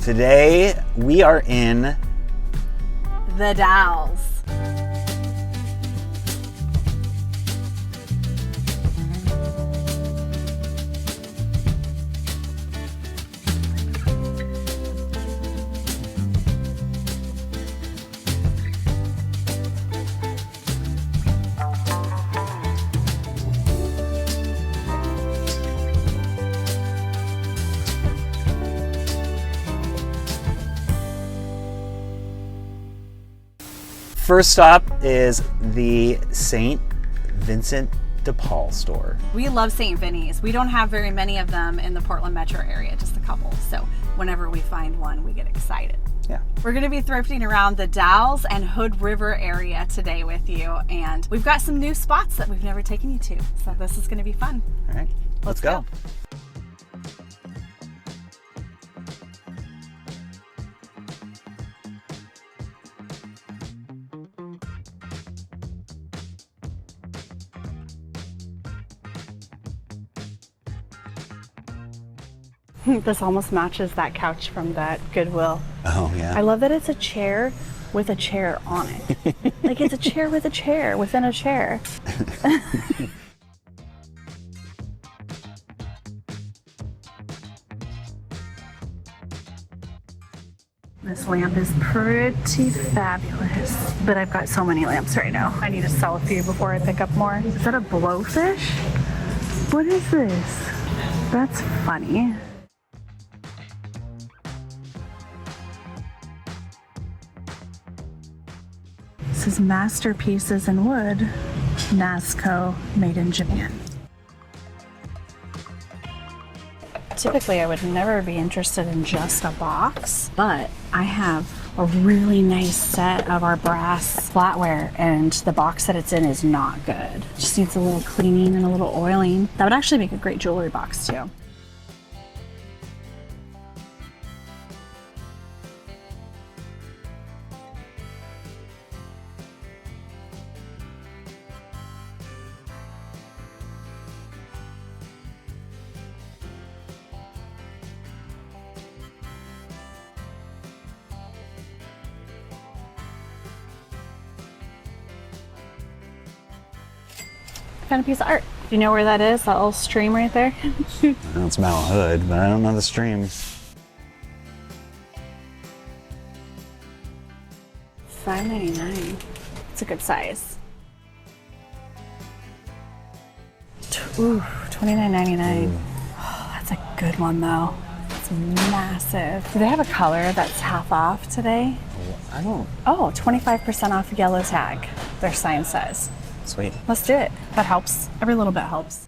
Today we are in the Dalles. First stop is the St. Vincent de Paul store. We love St. Vinny's. We don't have very many of them in the Portland metro area, just a couple. So whenever we find one, we get excited. Yeah. We're going to be thrifting around the Dalles and Hood River area today with you. And we've got some new spots that we've never taken you to. So this is going to be fun. All right, let's go. This almost matches that couch from that Goodwill. Oh, yeah. I love that it's a chair with a chair on it. Like it's a chair with a chair within a chair. This lamp is pretty fabulous, but I've got so many lamps right now. I need to sell a few before I pick up more. Is that a blowfish? What is this? That's funny. This is Masterpieces in Wood, NYTCH, made in Japan. Typically, I would never be interested in just a box, but I have a really nice set of our brass flatware, and the box that it's in is not good. Just needs a little cleaning and a little oiling. That would actually make a great jewelry box too. Kind of piece of art. Do you know where that is? That little stream right there? Well, it's Mount Hood, but I don't know the stream. $5.99. It's a good size. Ooh, $29.99. Oh, that's a good one though. It's massive. Do they have a color that's half off today? I don't. Oh, 25% off yellow tag, their sign says. Sweet. Let's do it. That helps. Every little bit helps.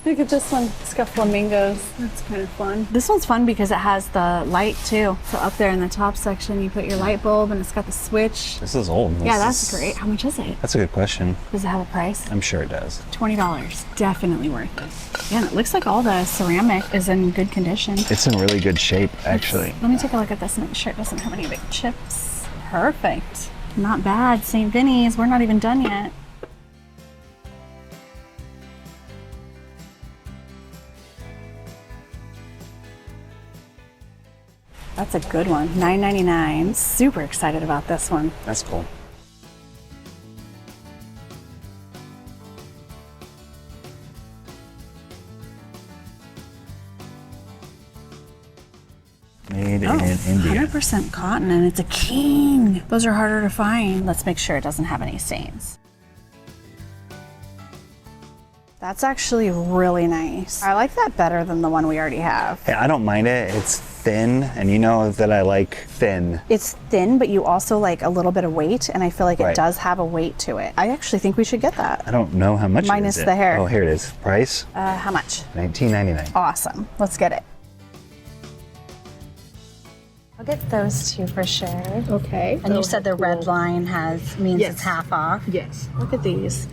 Look at this one. It's got flamingos. That's kind of fun. This one's fun because it has the light too. So up there in the top section, you put your light bulb and it's got the switch. This is old. Yeah, that's great. How much is it? That's a good question. Does it have a price? I'm sure it does. $20. Definitely worth it. Yeah, and it looks like all the ceramic is in good condition. It's in really good shape, actually. Let me take a look at this and make sure it doesn't have any big chips. Perfect. Not bad. St. Vinny's. We're not even done yet. That's a good one. $9.99. Super excited about this one. That's cool. Made in India. 100% cotton, and it's a king. Those are harder to find. Let's make sure it doesn't have any stains. That's actually really nice. I like that better than the one we already have. Hey, I don't mind it. It's thin, and you know that I like thin. It's thin, but you also like a little bit of weight, and I feel like Right. it does have a weight to it. I actually think we should get that. I don't know how much Minus it is. the hair. Oh, here it is. Price? How much? $19.99. Awesome. Let's get it. I'll get those two for sure. Okay. And you said the red line means Yes. it's half off. Yes. Look at these.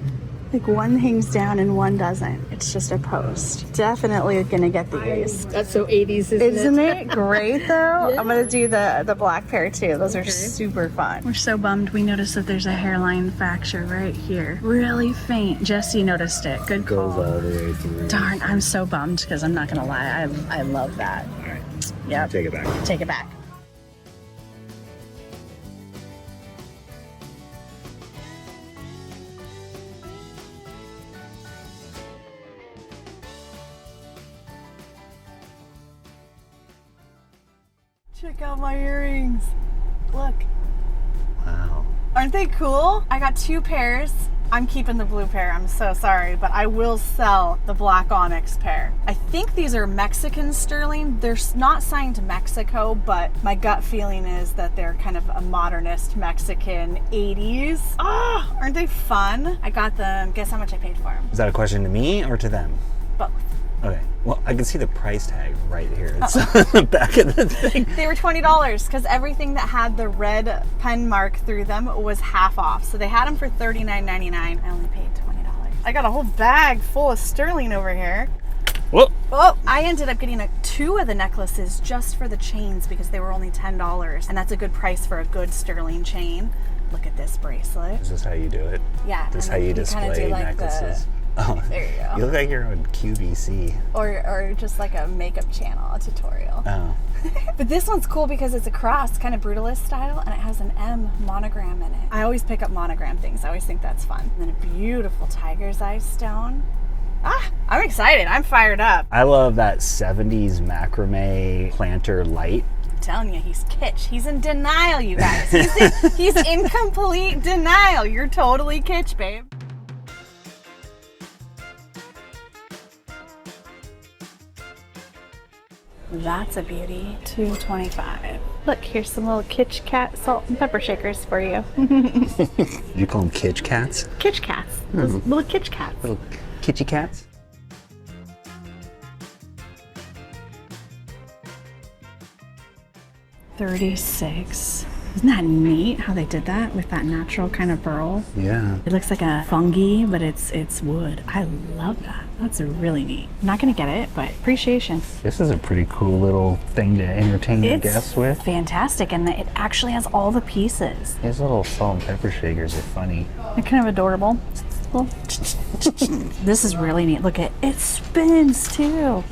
Like one hangs down and one doesn't. It's just a post. Definitely gonna get these. That's so 80s, Isn't it great though? Yeah. I'm gonna do the black pair too. Those are super fun. We're so bummed. We noticed that there's a hairline fracture right here. Really faint. Jesse noticed it. Good call. Goes all the way through. Darn, I'm so bummed because I'm not gonna lie. I love that. All right. Yep. Take it back. Take it back. Check out my earrings. Look. Wow. Aren't they cool? I got 2 pairs. I'm keeping the blue pair. I'm so sorry, but I will sell the black onyx pair. I think these are Mexican sterling. They're not signed to Mexico, but my gut feeling is that they're kind of a modernist Mexican 80s. Ah, aren't they fun? I got them. Guess how much I paid for them? Is that a question to me or to them? Both. Okay. Well, I can see the price tag right here. It's on the back of the thing. They were $20 because everything that had the red pen mark through them was half off. So they had them for $39.99. I only paid $20. I got a whole bag full of sterling over here. Whoa. Well, I ended up getting 2 of the necklaces just for the chains because they were only $10. And that's a good price for a good sterling chain. Look at this bracelet. Is this how you do it? Yeah. This is how you display necklaces? Oh, there you go. You look like you're on QVC. Or just like a makeup channel, a tutorial. Oh. But this one's cool because it's a cross, kind of brutalist style, and it has an M monogram in it. I always pick up monogram things. I always think that's fun. And then a beautiful tiger's eye stone. Ah, I'm excited. I'm fired up. I love that 70s macrame planter light. I'm telling you, he's kitsch. He's in denial, you guys. He's in complete denial. You're totally kitsch, babe. That's a beauty. $2.25. Look, here's some little Kitsch Cat salt and pepper shakers for you. You call them kitsch cats? Kitsch cats. Those little Kitsch cats. Little kitschy cats? $36. Isn't that neat how they did that with that natural kind of burl? Yeah. It looks like a fungi, but it's wood. I love that. That's really neat. I'm not gonna get it, but appreciation. This is a pretty cool little thing to entertain your guests with. Fantastic, and it actually has all the pieces. These little salt and pepper shakers are funny. They're kind of adorable. This is really neat. Look at it spins too.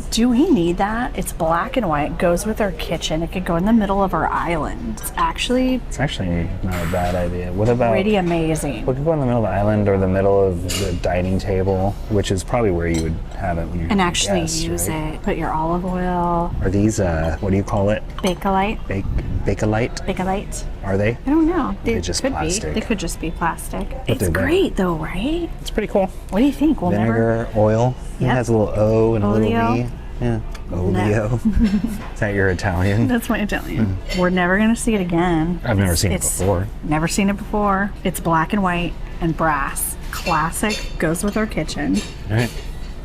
Do we need that? It's black and white. It goes with our kitchen. It could go in the middle of our island. It's actually not a bad idea. What about pretty amazing. We could go in the middle of the island or the middle of the dining table, which is probably where you would have it when you're and actually guests, use right? it. Put your olive oil. Are these what do you call it? Bakelite. Bakelite? Bakelite. Are they? I don't know. They're just could plastic. Be. They could just be plastic. But It's they're great though, right? It's pretty cool. What do you think? We'll Vinegar, oil. It Yep. has a little O and a little Oleo. V. Yeah. Oleo. Is that your Italian? That's my Italian. We're never gonna see it again. I've never seen it before. Never seen it before. It's black and white and brass. Classic. Goes with our kitchen. All right.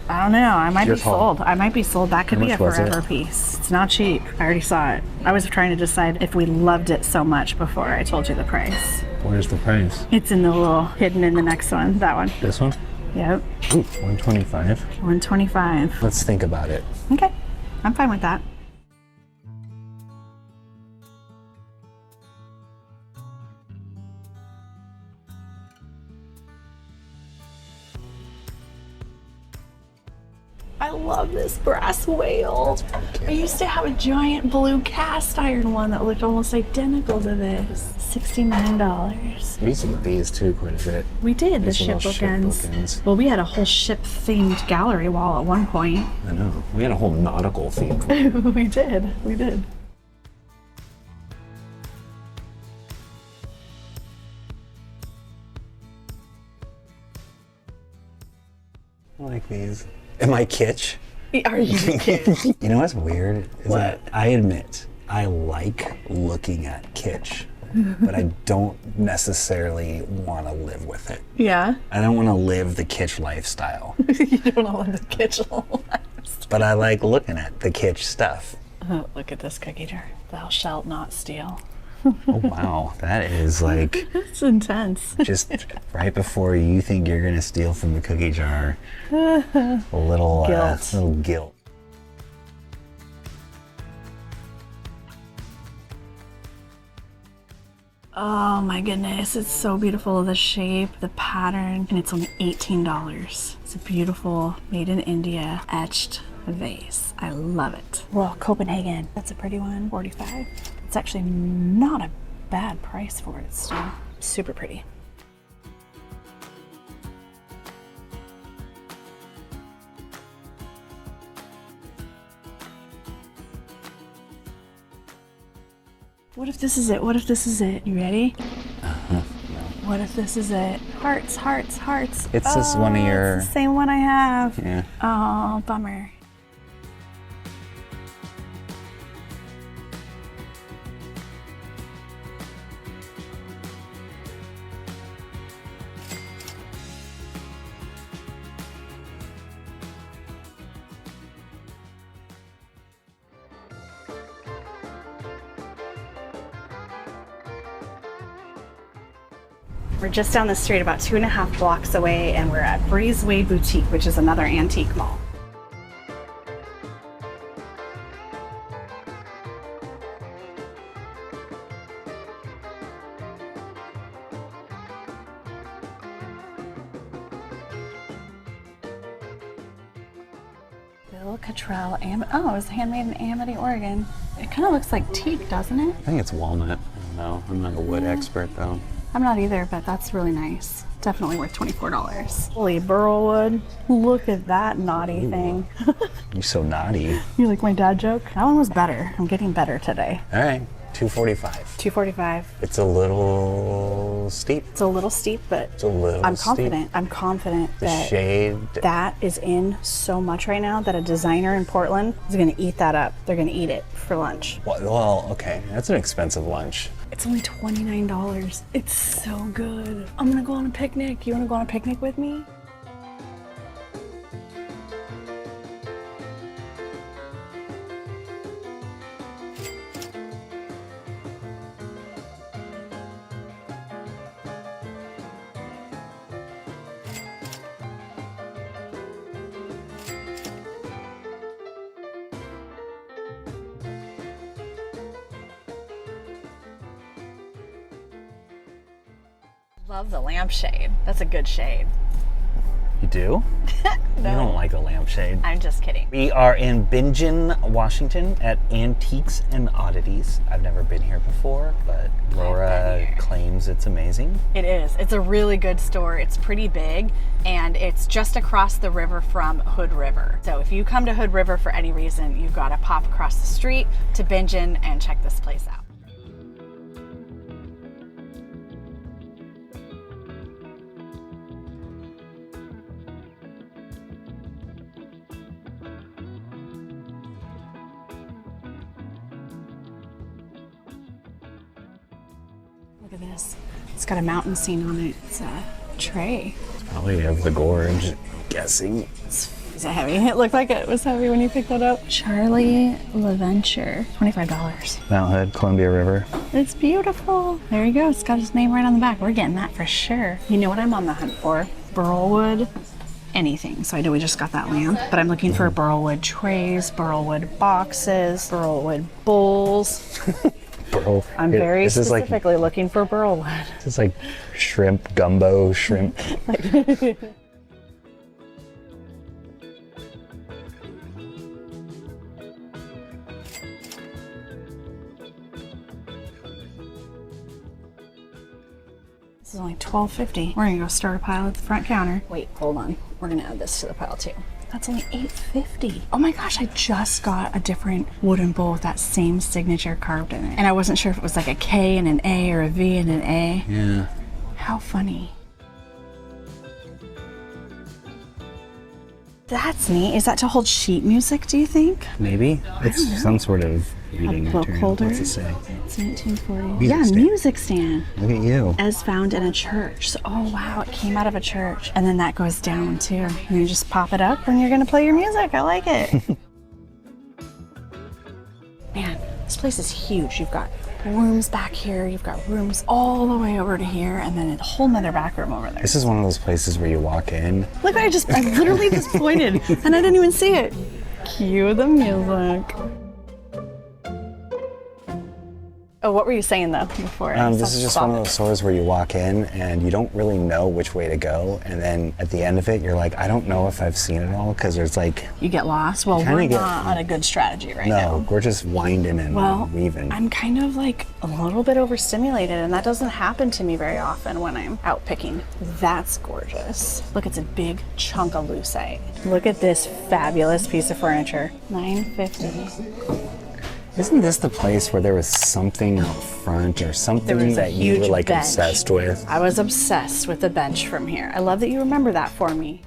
I don't know. I might Your be call. sold. I might be sold. That could How be a much was forever it? piece. It's not cheap. I already saw it. I was trying to decide if we loved it so much before I told you the price. Where's the price? It's in the little hidden in the next one. That one. This one? Yep. Ooh, 125. 125. Let's think about it. Okay. I'm fine with that. I love this brass whale. I used to have a giant blue cast iron one that looked almost identical to this. $69. We used to get these too quite a bit. We did, the These ship little ship bookends. bookends. Well, we had a whole ship-themed gallery wall at one point. I know. We had a whole nautical theme. We did. We did. I like these. Am I kitsch? Are you kidding? You know what's weird? Is What? that I admit I like looking at kitsch, but I don't necessarily want to live with it. Yeah. I don't want to live the kitsch lifestyle, You don't know what the kitchen but I like looking at the kitsch stuff. Oh, look at this cookie jar. Thou shalt not steal. Oh wow, that is like It's intense. just right before you think you're gonna steal from the cookie jar. A little Guilt. little guilt. Oh my goodness, it's so beautiful. The shape, the pattern, and it's only $18. It's a beautiful, made in India, etched vase. I love it. Royal Copenhagen. That's a pretty one, 45. It's actually not a bad price for it still. Super pretty. What if this is it? What if this is it? You ready? No. What if this is it? Hearts, hearts, hearts. It's just one of your... It's the same one I have. Yeah. Oh, bummer. We're just down the street, about 2.5 blocks away, and we're at Breezeway Boutique, which is another antique mall. Bill Cottrell, oh, it was handmade in Amity, Oregon. It kind of looks like teak, doesn't it? I think it's walnut. I don't know. I'm not a wood expert though. I'm not either, but that's really nice. Definitely worth $24. Holy burlwood. Look at that naughty thing. You're so naughty. You like my dad joke? That one was better. I'm getting better today. All right, $245. $245. It's a little steep. It's a little steep, but It's a little I'm steep. confident. I'm confident The that shade. that is in so much right now that a designer in Portland is going to eat that up. They're going to eat it for lunch. Well, okay, that's an expensive lunch. It's only $29. It's so good. I'm going to go on a picnic. You want to go on a picnic with me? Love the lampshade. That's a good shade. You do? You don't like the lampshade. I'm just kidding. We are in Bingen, Washington at Antiques and Oddities. I've never been here before, but Laura claims it's amazing. It is. It's a really good store. It's pretty big, and it's just across the river from Hood River. So if you come to Hood River for any reason, you've got to pop across the street to Bingen and check this place out. Look at this. It's got a mountain scene on it. It's a tray. Probably of the gorge, guessing. Is it heavy? It looked like it was heavy when you picked that up. Charlie LaVenture, $25. Mount Hood, Columbia River. It's beautiful. There you go. It's got his name right on the back. We're getting that for sure. You know what I'm on the hunt for? Burlwood anything. So I know we just got that lamp, but I'm looking for burlwood trays, burlwood boxes, burlwood bowls. I'm very specifically looking for burlwood. This is like shrimp gumbo, shrimp. This is only $12.50. We're gonna go start a pile at the front counter. Wait, hold on. We're gonna add this to the pile too. That's only $8.50. Oh my gosh, I just got a different wooden bowl with that same signature carved in it. And I wasn't sure if it was like a K and an A or a V and an A. Yeah. How funny. That's neat. Is that to hold sheet music, do you think? Maybe. It's some sort of reading book material. holder. What's it say? It's 1940. Music Yeah, stand. music stand. Look at you. As found in a church. So, oh wow, it came out of a church. And then that goes down too. And you just pop it up and you're gonna play your music. I like it. Man, this place is huge. You've got rooms back here. You've got rooms all the way over to here, and then a whole nother back room over there. This is one of those places where you walk in. Look, I literally just pointed, and I didn't even see it. Cue the music. Oh, what were you saying though before? This is just one of those stores where you walk in and you don't really know which way to go, and then at the end of it, you're like, I don't know if I've seen it all, because there's like... You get lost? Well, we're not on a good strategy right now. No, we're just winding and weaving. I'm kind of like a little bit overstimulated, and that doesn't happen to me very often when I'm out picking. That's gorgeous. Look, it's a big chunk of lucite. Look at this fabulous piece of furniture. $9.50. Isn't this the place where there was something out front or something that you were like obsessed with? I was obsessed with the bench from here. I love that you remember that for me.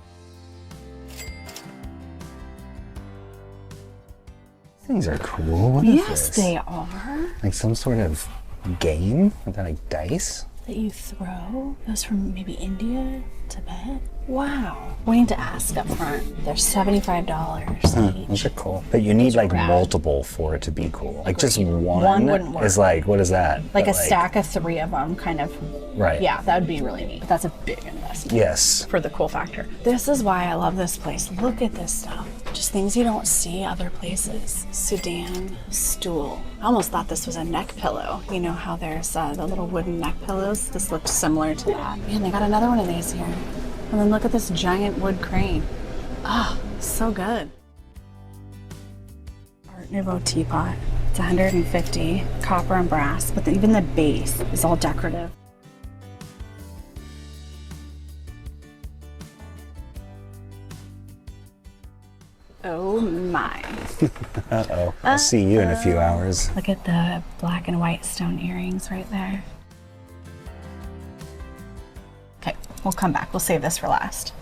Things are cool. What is this? Yes, they are. Like some sort of game? Are they like dice? That you throw? Those from maybe India, Tibet? Wow. We need to ask up front. They're $75 each. Those are cool. But you need like multiple for it to be cool. Like just one wouldn't work. is like, what is that? Like a stack of 3 of them, kind of. Right. Yeah, that would be really neat. But that's a big investment. Yes. For the cool factor. This is why I love this place. Look at this stuff. Just things you don't see other places. Sudan stool. I almost thought this was a neck pillow. You know how there's the little wooden neck pillows? This looked similar to that. Man, they got another one of these here. And then look at this giant wood crane. Ah, so good. Art Nouveau teapot. It's $150, copper and brass, but even the base is all decorative. Oh my. Uh-oh. I'll see you in a few hours. Look at the black and white stone earrings right there. Okay, we'll come back. We'll save this for last.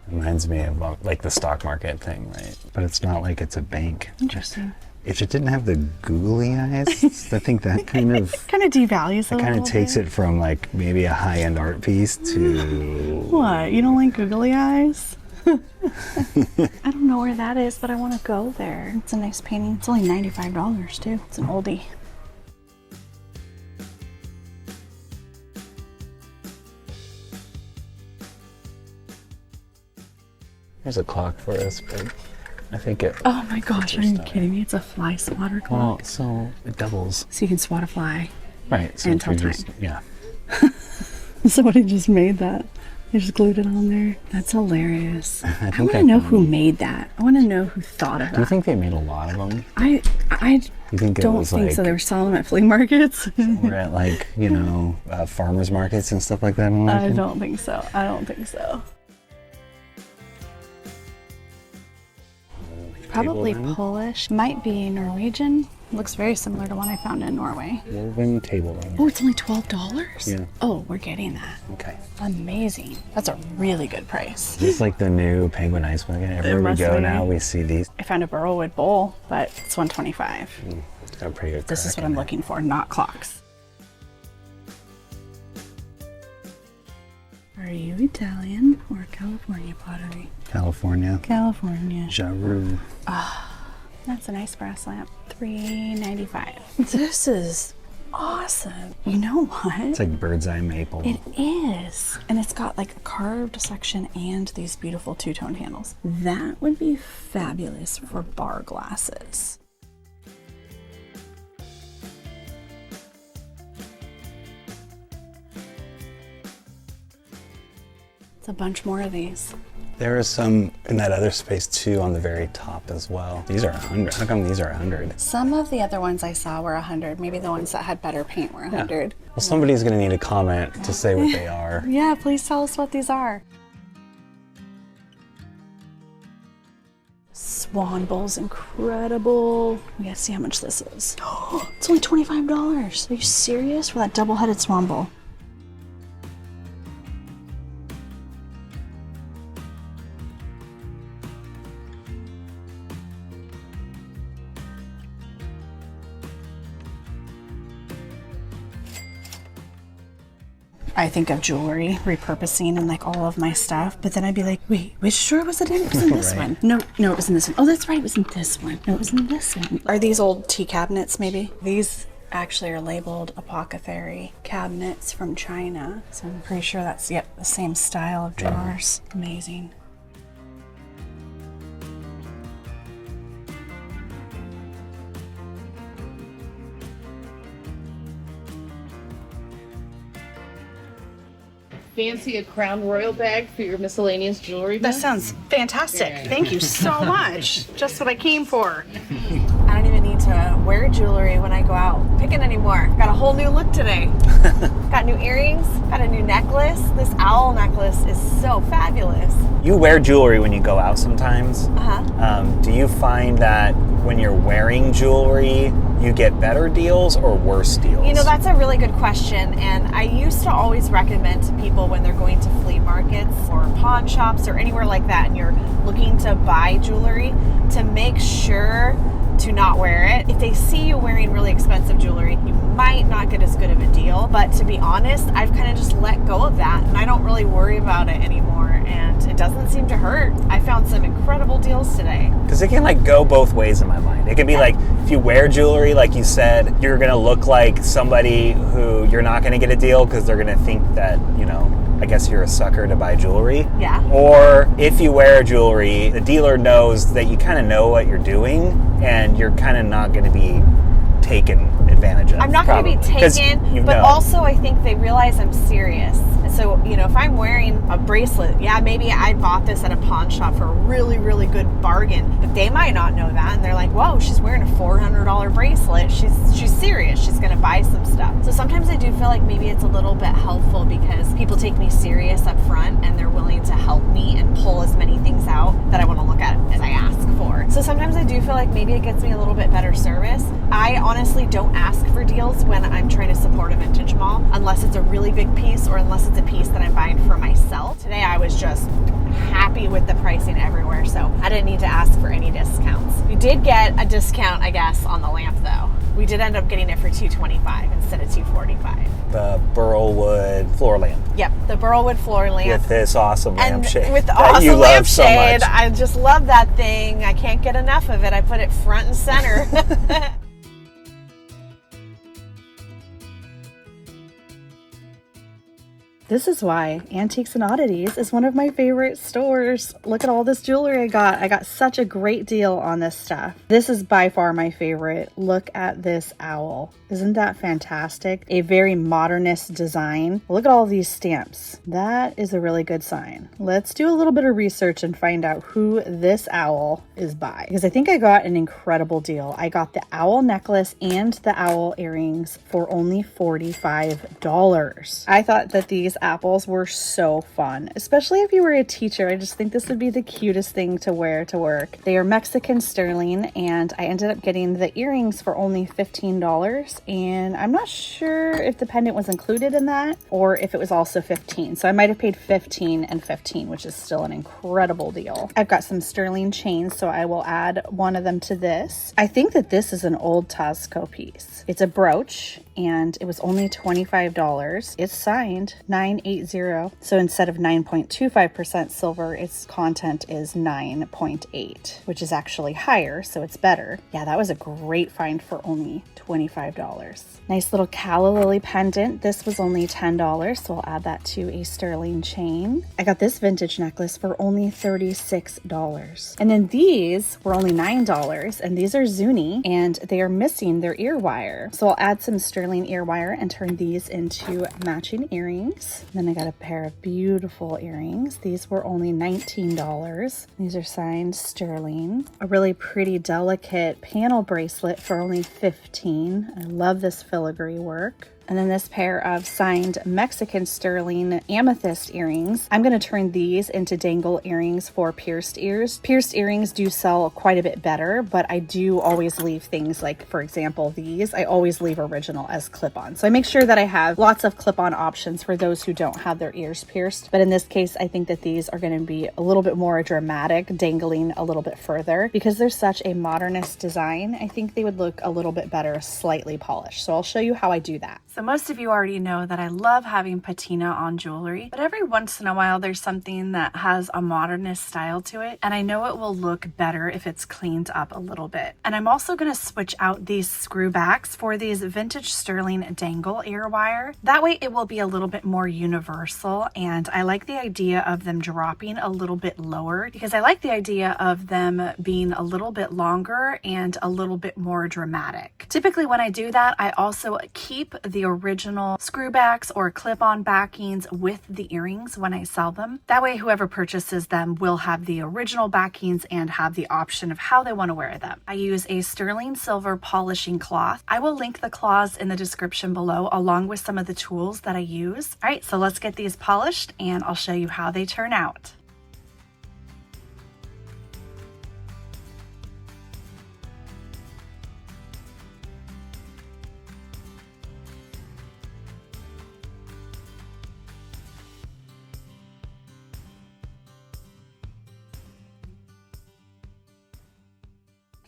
Reminds me of like the stock market thing, right? But it's not like it's a bank. Interesting. If it didn't have the googly eyes, I think that kind of devalues it. It kind of takes it from like maybe a high-end art piece to... What? You don't like googly eyes? I don't know where that is, but I want to go there. It's a nice painting. It's only $95 too. It's an oldie. There's a clock for us, but I think it... Oh my gosh, are you kidding me? It's a fly swatter clock. Well, so it doubles. So you can swat a fly. Right. So and tell time. Yeah. Somebody just made that. They just glued it on there. That's hilarious. I want to know who made that. I want to know who thought of that. Do you think they made a lot of them? I you think don't think so. They were selling them at flea markets. Or at like, you know, farmers markets and stuff like that? I don't think so. I don't think so. Probably Polish. Might be Norwegian. Looks very similar to one I found in Norway. Woven table runner. Oh, it's only $12? Yeah. Oh, we're getting that. Okay. Amazing. That's a really good price. It's like the new Penguin Ice Bucket. Everywhere we go now, we see these. I found a burrowwood bowl, but it's $125. It's got a pretty good This is what I'm looking for, not clocks. Are you Italian or California pottery? California. California. Jaru. That's a nice brass lamp. $3.95. This is awesome. You know what? It's like bird's eye maple. It is. And it's got like a carved section and these beautiful two-tone handles. That would be fabulous for bar glasses. It's a bunch more of these. There are some in that other space too on the very top as well. These are 100. How come these are 100? Some of the other ones I saw were 100. Maybe the ones that had better paint were 100. Yeah. Well, somebody's gonna need a comment to say what they are. Yeah, please tell us what these are. Swan bowl's incredible. We gotta see how much this is. It's only $25. Are you serious for that double-headed swan bowl? I think of jewelry repurposing and like all of my stuff, but then I'd be like, wait, which drawer was it in? It was in this Right. one. No, it was in this one. Oh, that's right, it was in this one. No, it was in this one. Are these old tea cabinets maybe? These actually are labeled apothecary cabinets from China. So I'm pretty sure that's, yep, the same style of drawers. Amazing. Fancy a Crown Royal bag for your miscellaneous jewelry That bag? sounds fantastic. Thank you so much. Just what I came for. I don't even need to wear jewelry when I go out picking anymore. Got a whole new look today. Got new earrings, got a new necklace. This owl necklace is so fabulous. You wear jewelry when you go out sometimes. Do you find that when you're wearing jewelry, you get better deals or worse deals? You know, that's a really good question, and I used to always recommend to people when they're going to flea markets or pawn shops or anywhere like that and you're looking to buy jewelry to make sure to not wear it. If they see you wearing really expensive jewelry, you might not get as good of a deal. But to be honest, I've kind of just let go of that and I don't really worry about it anymore, and it doesn't seem to hurt. I found some incredible deals today. Because it can like go both ways in my mind. It can be like, if you wear jewelry, like you said, you're gonna look like somebody who you're not gonna get a deal because they're gonna think that, you know, I guess you're a sucker to buy jewelry. Yeah. Or if you wear jewelry, the dealer knows that you kind of know what you're doing and you're kind of not going to be taken advantage of. I'm not going to be probably, 'cause taken, you but know. also I think they realize I'm serious. And so, you know, if I'm wearing a bracelet, yeah, maybe I bought this at a pawn shop for a really, really good bargain, but they might not know that. And they're like, whoa, she's wearing a $400 bracelet. She's serious. She's going to buy some stuff. So sometimes I do feel like maybe it's a little bit helpful because people take me serious up front and they're willing to help me and pull as many things out that I want to look at as I ask for. So sometimes I do feel like maybe it gets me a little bit better service. I honestly don't ask for deals when I'm trying to support a vintage mall unless it's a really big piece or unless it's a piece that I'm buying for myself. Today I was just happy with the pricing everywhere, so I didn't need to ask for any discounts. We did get a discount, I guess, on the lamp though. We did end up getting it for $225 instead of $245. The Burlwood floor lamp. Yep, the Burlwood floor lamp. With this awesome And lampshade with the that you awesome love so lampshade, much. I just love that thing. I can't get enough of it. I put it front and center. This is why Antiques and Oddities is one of my favorite stores. Look at all this jewelry I got. I got such a great deal on this stuff. This is by far my favorite. Look at this owl. Isn't that fantastic? A very modernist design. Look at all these stamps. That is a really good sign. Let's do a little bit of research and find out who this owl is by, because I think I got an incredible deal. I got the owl necklace and the owl earrings for only $45. I thought that these apples were so fun, especially if you were a teacher. I just think this would be the cutest thing to wear to work. They are Mexican sterling, and I ended up getting the earrings for only $15, and I'm not sure if the pendant was included in that or if it was also $15. So I might have paid $15 and $15, which is still an incredible deal. I've got some sterling chains, so I will add one of them to this. I think that this is an old Tazco piece. It's a brooch, and it was only $25. It's signed 980. So instead of 9.25% silver, its content is 9.8, which is actually higher, so it's better. Yeah, that was a great find for only $25. Nice little calla lily pendant. This was only $10, so I'll add that to a sterling chain. I got this vintage necklace for only $36. And then these were only $9, and these are Zuni, and they are missing their ear wire. So I'll add some sterling ear wire and turn these into matching earrings. Then I got a pair of beautiful earrings. These were only $19. These are signed sterling. A really pretty delicate panel bracelet for only $15. I love this filigree work. And then this pair of signed Mexican sterling amethyst earrings. I'm going to turn these into dangle earrings for pierced ears. Pierced earrings do sell quite a bit better, but I do always leave things like, for example, these. I always leave original as clip-on. So I make sure that I have lots of clip-on options for those who don't have their ears pierced. But in this case, I think that these are going to be a little bit more dramatic, dangling a little bit further. Because they're such a modernist design, I think they would look a little bit better slightly polished. So I'll show you how I do that. So most of you already know that I love having patina on jewelry, but every once in a while there's something that has a modernist style to it, and I know it will look better if it's cleaned up a little bit. And I'm also going to switch out these screw backs for these vintage sterling dangle ear wire. That way it will be a little bit more universal, and I like the idea of them dropping a little bit lower because I like the idea of them being a little bit longer and a little bit more dramatic. Typically when I do that, I also keep the original screw backs or clip-on backings with the earrings when I sell them. That way whoever purchases them will have the original backings and have the option of how they want to wear them. I use a sterling silver polishing cloth. I will link the cloths in the description below along with some of the tools that I use. All right, so let's get these polished and I'll show you how they turn out.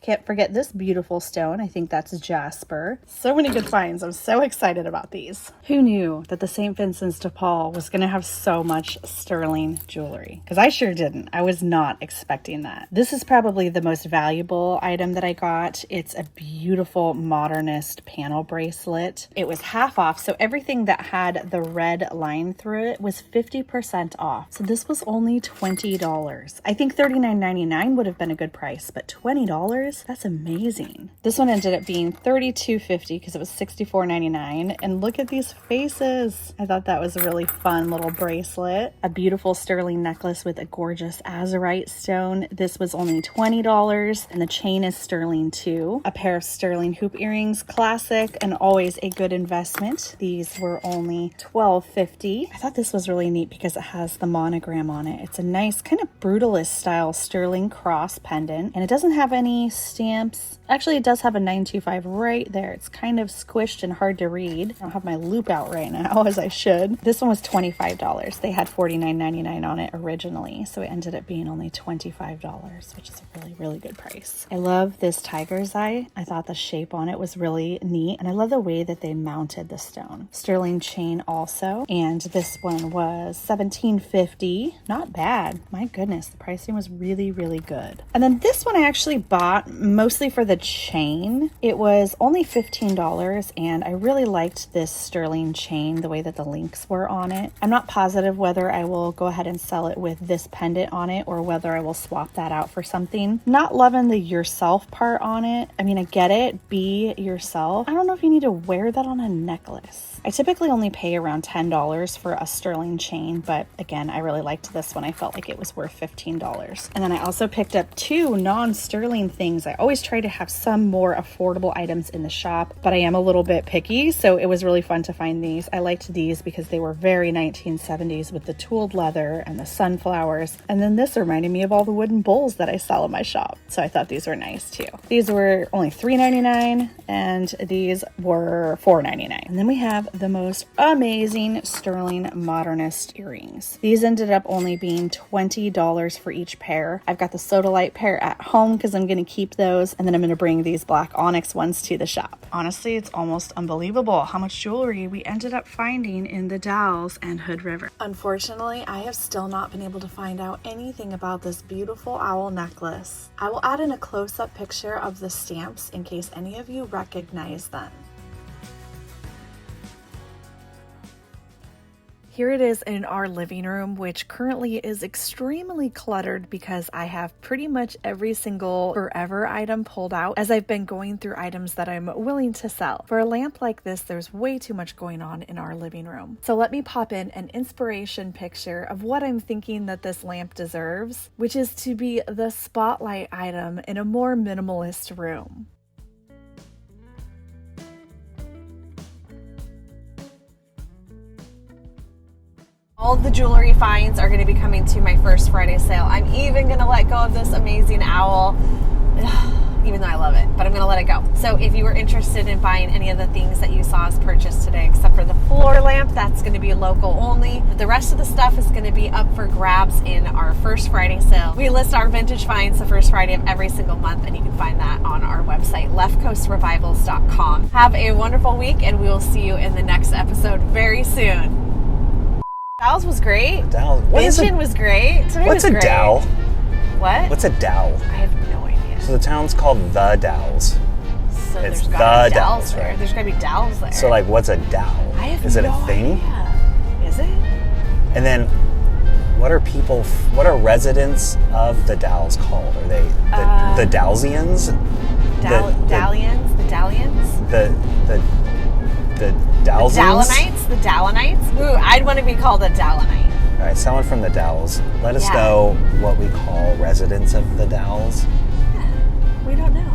Can't forget this beautiful stone. I think that's jasper. So many good finds. I'm so excited about these. Who knew that the St. Vincent's de Paul was going to have so much sterling jewelry? Because I sure didn't. I was not expecting that. This is probably the most valuable item that I got. It's a beautiful modernist panel bracelet. It was half off, so everything that had the red line through it was 50% off. So this was only $20. I think $39.99 would have been a good price, but $20? That's amazing. This one ended up being $32.50 because it was $64.99. And look at these faces. I thought that was a really fun little bracelet. A beautiful sterling necklace with a gorgeous azurite stone. This was only $20 and the chain is sterling too. A pair of sterling hoop earrings, classic and always a good investment. These were only $12.50. I thought this was really neat because it has the monogram on it. It's a nice kind of brutalist style sterling cross pendant and it doesn't have any stamps. Actually, it does have a 925 right there. It's kind of squished and hard to read. I don't have my loop out right now as I should. This one was $25. They had $49.99 on it originally, so it ended up being only $25, which is a really, really good price. I love this tiger's eye. I thought the shape on it was really neat, and I love the way that they mounted the stone. Sterling chain also, and this one was $17.50. Not bad. My goodness, the pricing was really, really good. And then this one I actually bought mostly for the chain. It was only $15 and I really liked this sterling chain, the way that the links were on it. I'm not positive whether I will go ahead and sell it with this pendant on it or whether I will swap that out for something. Not loving the yourself part on it. I mean, I get it. Be yourself. I don't know if you need to wear that on a necklace. I typically only pay around $10 for a sterling chain, but again, I really liked this one. I felt like it was worth $15. And then I also picked up two non-sterling things. I always try to have some more affordable items in the shop, but I am a little bit picky, so it was really fun to find these. I liked these because they were very 1970s with the tooled leather and the sunflowers. And then this reminded me of all the wooden bowls that I sell in my shop. So I thought these were nice too. These were only $3.99 and these were $4.99. And then we have the most amazing sterling modernist earrings. These ended up only being $20 for each pair. I've got the sodalite pair at home because I'm going to keep those, and then I'm going to bring these black onyx ones to the shop. Honestly, it's almost unbelievable how much jewelry we ended up finding in the Dalles and Hood River. Unfortunately, I have still not been able to find out anything about this beautiful owl necklace. I will add in a close-up picture of the stamps in case any of you recognize them. Here it is in our living room, which currently is extremely cluttered because I have pretty much every single forever item pulled out as I've been going through items that I'm willing to sell. For a lamp like this, there's way too much going on in our living room. So let me pop in an inspiration picture of what I'm thinking that this lamp deserves, which is to be the spotlight item in a more minimalist room. All of the jewelry finds are going to be coming to my first Friday sale. I'm even going to let go of this amazing owl. even though I love it, but I'm going to let it go. So if you were interested in buying any of the things that you saw us purchase today, except for the floor lamp, that's going to be local only. The rest of the stuff is going to be up for grabs in our first Friday sale. We list our vintage finds the first Friday of every single month, and you can find that on our website, leftcoastrevivals.com. Have a wonderful week, and we will see you in the next episode very soon. Dowels was great. Vincent was great. Today What's was a great. dowel? What? What's a dowel? I have no idea. So the town's called the Dowels. So It's there's gotta the be dowels, there. right? There's gotta be dowels there. So like, what's a dowel? I have Is it no a thing? idea. Is it? And then, what are residents of the Dowels called? Are they the Dowsians? Dallians? The Dallians? The Dowsians? The Dallanites? Ooh, I'd want to be called a Dallanite. All right, someone from the Dowels, let us Yeah. know what we call residents of the Dowels. We don't know.